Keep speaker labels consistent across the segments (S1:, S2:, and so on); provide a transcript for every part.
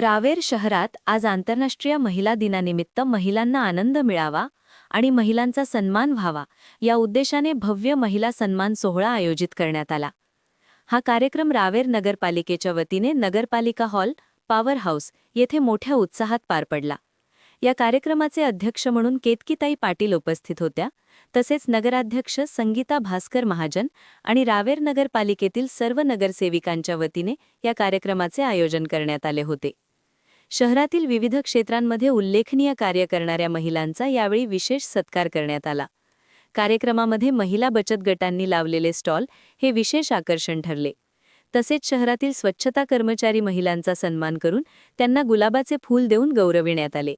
S1: रावेर शहरात आज आंतरराष्ट्रीय महिला दिनानिमित्त महिलांना आनंद मिळावा आणि महिलांचा सन्मान व्हावा या उद्देशाने भव्य महिला सन्मान सोहळा आयोजित करण्यात आला। हा कार्यक्रम रावेर नगरपालिकेच्या वतीने नगरपालिका हॉल पॉवर हाऊस येथे मोठ्या उत्साहात पार पडला। या कार्यक्रमाचे अध्यक्ष म्हणून केतकीताई पाटील उपस्थित होत्या, तसेच नगराध्यक्ष संगीता भास्कर महाजन आणि रावेर नगरपालिकेतील सर्व नगरसेविकांच्या वतीने या कार्यक्रमाचे आयोजन करण्यात आले होते। शहरातील विविध क्षेत्रांमध्ये उल्लेखनीय कार्य करणाऱ्या महिलांचा यावेळी विशेष सत्कार करण्यात आला। कार्यक्रमामध्ये महिला बचत गटांनी लावलेले स्टॉल हे विशेष आकर्षण ठरले। तसेच शहरातील स्वच्छता कर्मचारी महिलांचा सन्मान करून त्यांना गुलाबाचे फूल देऊन गौरविण्यात आले।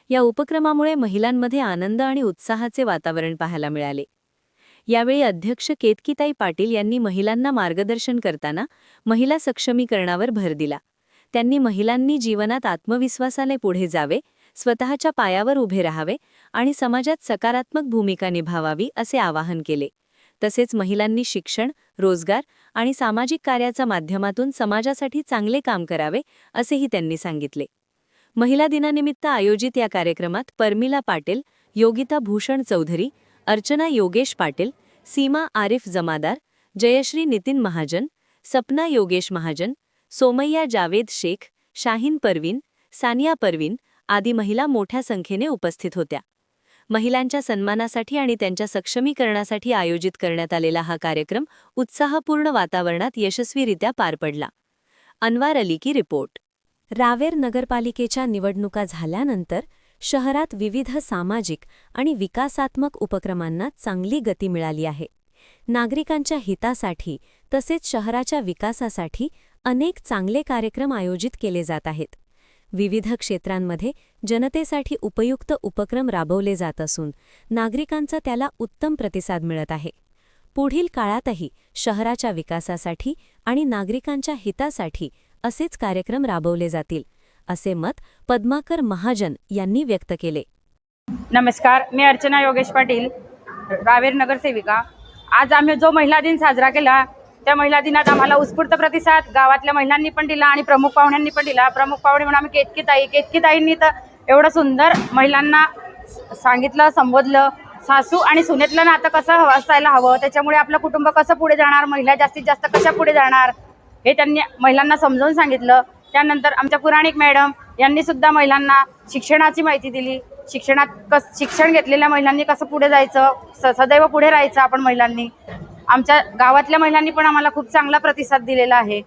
S1: या उपक्रमामुळे महिलांमध्ये आनंद आणि उत्साहाचे वातावरण पाहायला मिळाले। यावेळी अध्यक्ष केतकीताई पाटील यांनी महिलांना मार्गदर्शन करताना महिला सक्षमीकरणावर भर दिला। त्यांनी महिलांनी जीवनात आत्मविश्वासाने पुढे जावे, स्वतःच्या पायावर उभे राहावे आणि समाजात सकारात्मक भूमिका निभावावी असे आवाहन केले। तसेच महिलांनी शिक्षण, रोजगार आणि सामाजिक कार्याच्या माध्यमातून समाजासाठी चांगले काम करावे असेही त्यांनी सांगितले। महिला दिनानिमित्त आयोजित या कार्यक्रमात परमिला पाटील, योगिता भूषण चौधरी, अर्चना योगेश पाटील, सीमा आरिफ जमादार, जयश्री नितीन महाजन, सपना योगेश महाजन, सोमय्या जावेद शेख, शाहीन परवीन, सानिया परवीन आदी महिला मोठ्या संख्येने उपस्थित होत्या। महिलांच्या सन्मानासाठी आणि त्यांच्या सक्षमीकरणासाठी आयोजित करण्यात आलेला हा कार्यक्रम उत्साहपूर्ण वातावरणात यशस्वीरित्या पार पडला। अनवार अली की रिपोर्ट। रावेर नगरपालिकेच्या निवडणुका झाल्यानंतर शहरात विविध सामाजिक आणि विकासात्मक उपक्रमांना चांगली गती मिळाली आहे। नागरिकांच्या हितासाठी तसेच शहराच्या विकासासाठी अनेक चांगले कार्यक्रम आयोजित केले जात आहेत। विविध क्षेत्रांमध्ये जनतेसाठी उपयुक्त उपक्रम राबवले जात असून नागरिकांचा त्याला उत्तम प्रतिसाद मिळत आहे। पुढील काळातही शहराच्या विकासासाठी आणि नागरिकांच्या हितासाठी असेच कार्यक्रम राबवले जातील, असे मत पद्माकर महाजन यांनी व्यक्त केले।
S2: नमस्कार, मी अर्चना योगेश पाटील, रावेर नगरसेविका। आज आम्ही जो महिला दिन साजरा केला त्या महिला दिनात आम्हाला उत्स्फूर्त प्रतिसाद गावातल्या महिलांनी पण दिला आणि प्रमुख पाहुण्यांनी पण दिला। प्रमुख पाहुणे म्हणून आम्ही केतकीताईंनी तर एवढं सुंदर महिलांना सांगितलं, संबोधलं। सासू आणि सुनेतलं नातं कसं असायला हवं, त्याच्यामुळे आपलं कुटुंब कसं पुढे जाणार, महिला जास्तीत जास्त कशा पुढे जाणार हे त्यांनी महिलांना समजावून सांगितलं। त्यानंतर आमच्या पुराणिक मॅडम यांनी सुद्धा महिलांना शिक्षणाची माहिती दिली। शिक्षण घेतलेल्या महिलांनी कसं पुढे जायचं, सदैव पुढे राहायचं आपण महिलांनी। आमच्या गावातल्या महिलांनी पण आम्हाला खूप चांगला प्रतिसाद दिलेला आहे।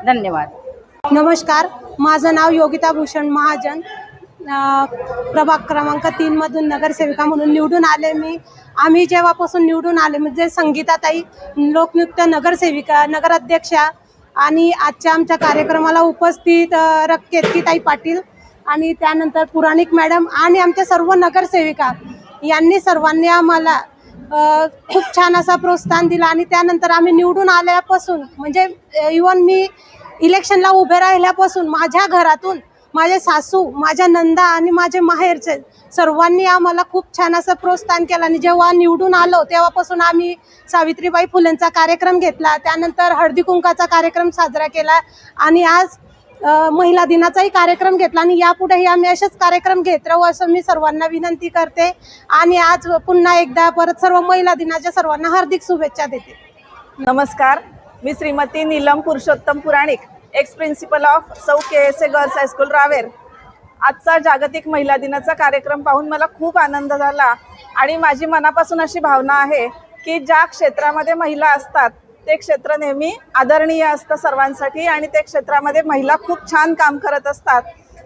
S2: धन्यवाद।
S3: नमस्कार, माझं नाव योगिता भूषण महाजन, प्रभाग क्रमांक 3 मधून नगरसेविका म्हणून निवडून आले। आम्ही जेव्हापासून निवडून आले म्हणजे संगीताताई लोकनियुक्त नगरसेविका, नगराध्यक्षा आणि आजच्या आमच्या कार्यक्रमाला उपस्थित केतकीताई पाटील आणि त्यानंतर पुराणिक मॅडम आणि आमच्या सर्व नगरसेविका यांनी सर्वांनी आम्हाला खूप छान असा प्रोत्साहन दिला। आणि त्यानंतर आम्ही निवडून आल्यापासून म्हणजे इव्हन मी इलेक्शनला उभे राहिल्यापासून माझ्या घरातून माझे सासू, माझ्या नंदा आणि माझे माहेरचे सर्वांनी आम्हाला खूप छान असं प्रोत्साहन केलं। आणि जेव्हा निवडून आलो तेव्हापासून आम्ही सावित्रीबाई फुलेंचा कार्यक्रम घेतला, त्यानंतर हळदी कुंकाचा कार्यक्रम साजरा केला आणि आज महिला दिनाचाही कार्यक्रम घेतला आणि यापुढेही आम्ही असेच कार्यक्रम घेत राहू असं मी सर्वांना विनंती करते। आणि आज पुन्हा एकदा परत सर्व महिला दिनाच्या सर्वांना हार्दिक शुभेच्छा देते।
S4: नमस्कार, मी श्रीमती नीलम पुरुषोत्तम पुराणिक, एक्स प्रिन्सिपल ऑफ सौ KSA गर्ल्स हायस्कूल रावेर। आजचा जागतिक महिला दिनाचा कार्यक्रम पाहून मला खूप आनंद झाला आणि माझी मनापासून अशी भावना आहे की ज्या क्षेत्रामध्ये महिला असतात ते क्षेत्र नेहमी आदरणीय असतं सर्वांसाठी आणि त्या क्षेत्रामध्ये महिला खूप छान काम करत असतात।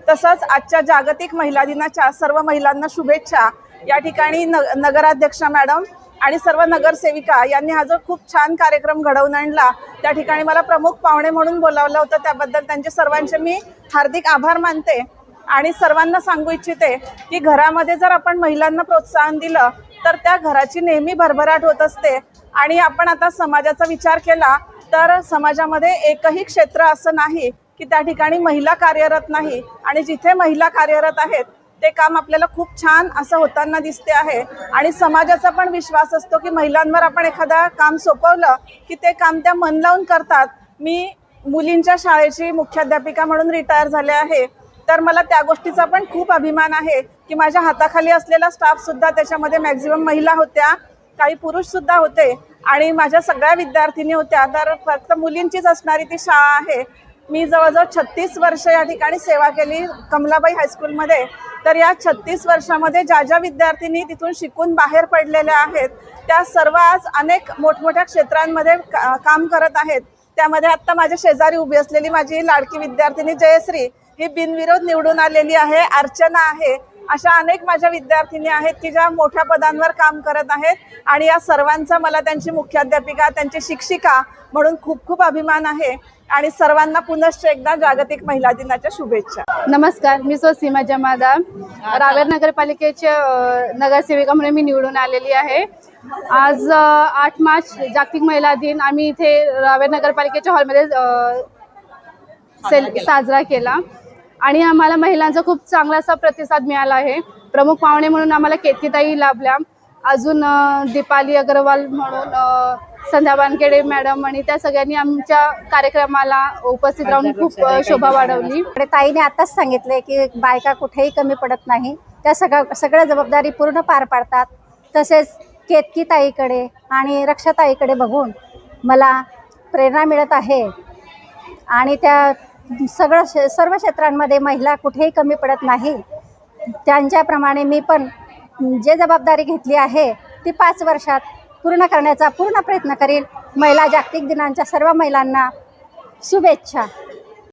S4: तसंच आजच्या जागतिक महिला दिनाच्या सर्व महिलांना शुभेच्छा। या ठिकाणी नगराध्यक्षा मॅडम आणि सर्व नगरसेविका यांनी हा जो खूप छान कार्यक्रम घडवून आणला, त्या ठिकाणी मला प्रमुख पाहुणे म्हणून बोलावलं होतं, त्याबद्दल त्यांचे सर्वांचे मी हार्दिक आभार मानते। आणि सर्वांना सांगू इच्छिते की घरामध्ये जर आपण महिलांना प्रोत्साहन दिलं तर त्या घराची नेहमी भरभराट होत असते। आणि आपण आता समाजाचा विचार केला तर समाजामध्ये एकही क्षेत्र असं नाही की त्या ठिकाणी महिला कार्यरत नाही आणि जिथे महिला कार्यरत आहेत ते काम आपल्याला खूप छान असं होताना दिसते आहे। आणि समाजाचा पण विश्वास असतो की महिलांवर आपण एखादा काम सोपवलं की ते काम त्या मन लावून करतात। मी मुलींच्या शाळेची मुख्याध्यापिका म्हणून रिटायर झाले आहे तर मला त्या गोष्टीचा पण खूप अभिमान आहे की माझ्या हाताखाली असलेला स्टाफसुद्धा त्याच्यामध्ये मॅक्झिमम महिला होत्या, काही पुरुषसुद्धा होते आणि माझ्या सगळ्या विद्यार्थिनी होत्या. तर फक्त मुलींचीच असणारी ती शाळा आहे. मी जवळजवळ 36 वर्ष या ठिकाणी सेवा केली कमलाबाई हायस्कूलमध्ये. तर या 36 वर्षामध्ये ज्या ज्या विद्यार्थिनी तिथून शिकून बाहेर पडलेल्या आहेत त्या सर्व आज अनेक मोठमोठ्या क्षेत्रांमध्ये काम करत आहेत. त्यामध्ये आत्ता माझ्या शेजारी उभी असलेली माझी लाडकी विद्यार्थिनी जयश्री ही बिनविरोध निवडून आलेली आहे, अर्चना आहे, अशा अनेक माझ्या विद्यार्थिनी आहेत की ज्या मोठ्या पदांवर काम करत आहेत आणि या सर्वांचा मला त्यांची मुख्याध्यापिका, त्यांची शिक्षिका म्हणून खूप खूप अभिमान आहे. आणि सर्वांना पुनश्च एकदा जागतिक महिला दिनाच्या शुभेच्छा.
S5: नमस्कार, मी सीमा जमादार, रावेर नगरपालिकेच्या नगरसेविका म्हणून मी निवडून आलेली आहे. आज 8 मार्च जागतिक महिला दिन आम्ही इथे रावेर नगरपालिकेच्या हॉलमध्ये साजरा केला आणि आम्हाला महिलांचा खूप चांगला असा प्रतिसाद मिळाला आहे. प्रमुख पाहुणे म्हणून आम्हाला केतकीताई लाभल्या, अजून दीपाली अग्रवाल म्हणून संध्या वानखेडे मॅडम आणि त्या सगळ्यांनी आमच्या कार्यक्रमाला उपस्थित राहून खूप शोभा वाढवली.
S6: ताईने आताच सांगितले की बायका कुठेही कमी पडत नाही, त्या सगळ्या जबाबदारी पूर्ण पार पाडतात. तसेच केतकी ताईकडे आणि रक्षाताईकडे बघून मला प्रेरणा मिळत आहे आणि त्या सर्व क्षेत्रांमध्ये महिला कुठेही कमी पडत नाही. त्यांच्याप्रमाणे मी पण जे जबाबदारी घेतली आहे ती 5 वर्षात पूर्ण करण्याचा पूर्ण प्रयत्न करील. महिला जागतिक दिनांच्या सर्व महिलांना शुभेच्छा.